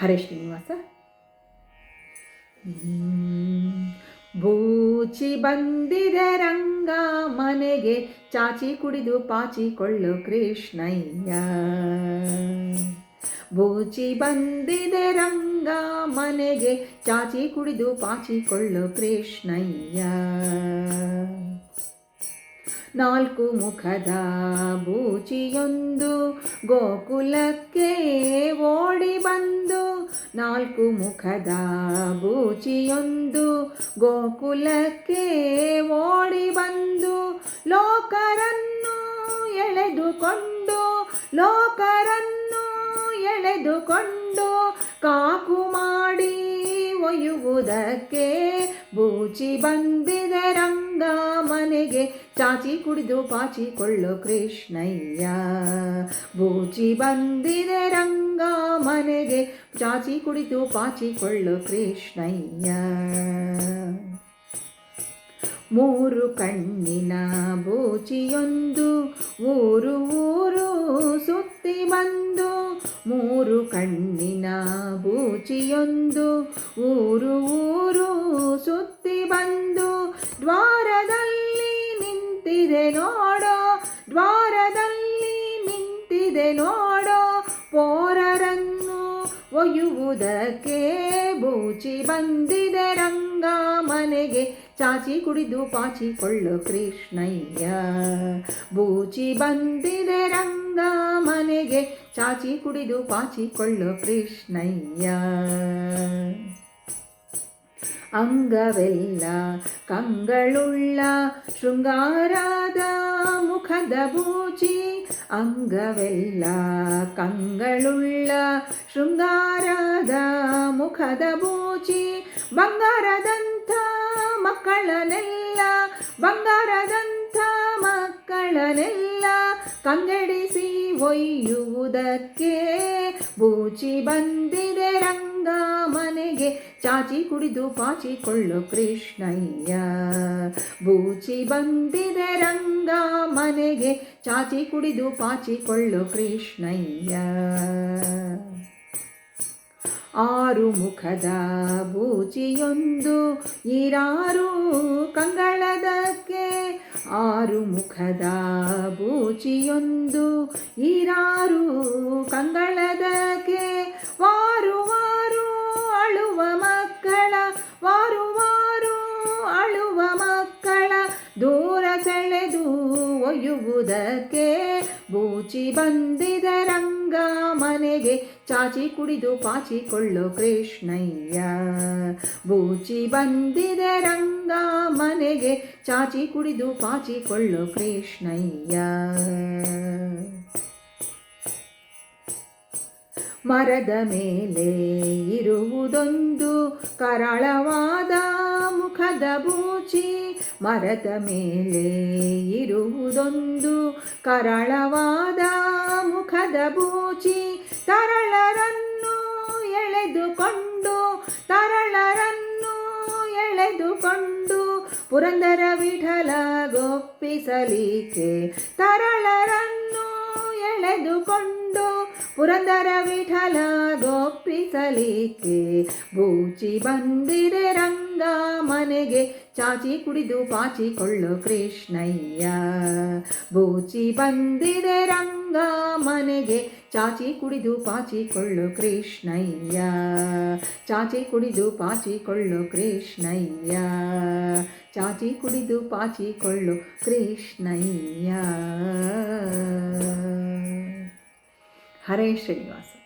ಹರೇ ಶ್ರೀನಿವಾಸ. ಬೂಚಿ ಬಂದಿದೆ ರಂಗ ಮನೆಗೆ, ಚಾಚಿ ಕುಡಿದು ಪಾಚಿಕೊಳ್ಳು ಕೃಷ್ಣಯ್ಯ. ಬೂಚಿ ಬಂದಿದೆ ರಂಗ ಮನೆಗೆ, ಚಾಚಿ ಕುಡಿದು ಪಾಚಿಕೊಳ್ಳು ಕೃಷ್ಣಯ್ಯ. ನಾಲ್ಕು ಮುಖದ ಬೂಚಿಯೊಂದು ಗೋಕುಲಕ್ಕೆ ಓಡಿ ಬಂದು, ನಾಲ್ಕು ಮುಖದ ಬೂಚಿಯೊಂದು ಗೋಕುಲಕ್ಕೆ ಓಡಿ ಬಂದು, ಲೋಕರನ್ನು ಎಳೆದುಕೊಂಡು, ಲೋಕರನ್ನು ಎಳೆದುಕೊಂಡು ಕಾಕು ಮಾಡಿ ಒಯ್ಯುವುದಕ್ಕೆ ಬೂಚಿ ಬಂದಿದೆ ರಂಗ ಮನೆಗೆ, ಚಾಚಿ ಕುಡಿದು ಪಾಚಿಕೊಳ್ಳು ಕೃಷ್ಣಯ್ಯ. ಬೂಚಿ ಬಂದಿದೆ ರಂಗ ಮನೆಗೆ, ಚಾಚಿ ಕುಡಿದು ಪಾಚಿಕೊಳ್ಳು ಕೃಷ್ಣಯ್ಯ. ಮೂರು ಕಣ್ಣಿನ ಬೂಚಿಯೊಂದು ಊರು ಊರು ಸುತ್ತಿ ಬಂದು, ಮೂರು ಕಣ್ಣಿನ ಬೂಚಿಯೊಂದು ಊರು ಊರು ಸುತ್ತಿ ಬಂದು, ದ್ವಾರದಲ್ಲಿ ನಿಂತಿದೆ ನೋಡೋ, ದ್ವಾರದಲ್ಲಿ ನಿಂತಿದೆ ನೋಡೋ ಪೋರರನ್ನು ಒಯ್ಯುವುದಕ್ಕೆ ಬೂಚಿ ಬಂದಿದೆ ರಂಗ ಮನೆಗೆ, ಚಾಚಿ ಕುಡಿದು ಪಾಚಿಕೊಳ್ಳು ಕೃಷ್ಣಯ್ಯ. ಬೂಚಿ ಬಂದಿದೆ ರಂಗ ಮನೆಗೆ, ಚಾಚಿ ಕುಡಿದು ಪಾಚಿಕೊಳ್ಳು ಕೃಷ್ಣಯ್ಯ. ಅಂಗವೆಲ್ಲ ಕಂಗಳುಳ್ಳ ಶೃಂಗಾರದ ಮುಖದ ಬೂಚಿ, ಅಂಗವೆಲ್ಲ ಕಂಗಳುಳ್ಳ ಶೃಂಗಾರದ ಮುಖದ ಬೂಚಿ, ಬಂಗಾರದಂಥ ಮಕ್ಕಳನೆಲ್ಲ, ಬಂಗಾರದಂಥ ಮಕ್ಕಳನೆಲ್ಲ ಕಂಗೆಡಿಸಿ ಒಯ್ಯುವುದಕ್ಕೆ ಬೂಚಿ ಬಂದಿದೆ ರಂಗ ಮನೆಗೆ, ಚಾಚಿ ಕುಡಿದು ಪಾಚಿಕೊಳ್ಳು ಕೃಷ್ಣಯ್ಯ. ಬೂಚಿ ಬಂದಿದೆ ರಂಗ ಮನೆಗೆ, ಚಾಚಿ ಕುಡಿದು ಪಾಚಿಕೊಳ್ಳು ಕೃಷ್ಣಯ್ಯ. ಆರು ಮುಖದ ಬೂಚಿಯೊಂದು ಈರಾರು ಕಂಗಳದಕ್ಕೆ, ಆರು ಮುಖದ ಬೂಚಿಯೊಂದು ಈರಾರು ಕಂಗಳದಕ್ಕೆ, ವಾರು ವಾರು ಅಳುವ ಮಕ್ಕಳ, ವಾರು ವಾರು ಅಳುವ ಮಕ್ಕಳ ದೂರ ಸೆಳೆದು ಒಯ್ಯುವುದಕ್ಕೆ ಬೂಚಿ ಬಂದಿದೆ ರಂಗ ಮನೆಗೆ, ಚಾಚಿ ಕುಡಿದು ಪಾಚಿಕೊಳ್ಳು ಕೃಷ್ಣಯ್ಯ. ಬೂಚಿ ಬಂದಿದೆ ರಂಗ ಮನೆಗೆ, ಚಾಚಿ ಕುಡಿದು ಪಾಚಿಕೊಳ್ಳು ಕೃಷ್ಣಯ್ಯ. ಮರದ ಮೇಲೆ ಇರುವುದೊಂದು ಕರಾಳವಾದ ಮುಖದ ಬೂಚಿ, ಮರದ ಮೇಲೆ ಇರುವುದೊಂದು ಕರಾಳವಾದ ಮುಖದ ಬೂಚಿ, ತರಳರನ್ನು ಎಳೆದುಕೊಂಡು, ತರಳರನ್ನು ಎಳೆದುಕೊಂಡು ಪುರಂದರ ವಿಠಲ ಗೊಪ್ಪಿಸಲಿಕ್ಕೆ, ತರಳರನ್ನು ಎಳೆದುಕೊಂಡು ಪುರಂದರ ವಿಠಲ ಗೊಪ್ಪಿಸಲಿಕ್ಕೆ ಬೂಚಿ ಬಂದಿದೆ ರಂಗ ಮನೆಗೆ, ಚಾಚಿ ಕುಡಿದು ಪಾಚಿಕೊಳ್ಳು ಕೃಷ್ಣಯ್ಯ. ಬೂಚಿ ಬಂದಿದೆ ರಂಗ ಮನೆಗೆ, ಚಾಚಿ ಕುಡಿದು ಪಾಚಿಕೊಳ್ಳು ಕೃಷ್ಣಯ್ಯ. ಚಾಚಿ ಕುಡಿದು ಪಾಚಿಕೊಳ್ಳು ಕೃಷ್ಣಯ್ಯ, ಚಾಚಿ ಕುಡಿದು ಪಾಚಿಕೊಳ್ಳು ಕೃಷ್ಣಯ್ಯ. ಹರೇ ಶ್ರೀನಿವಾಸ.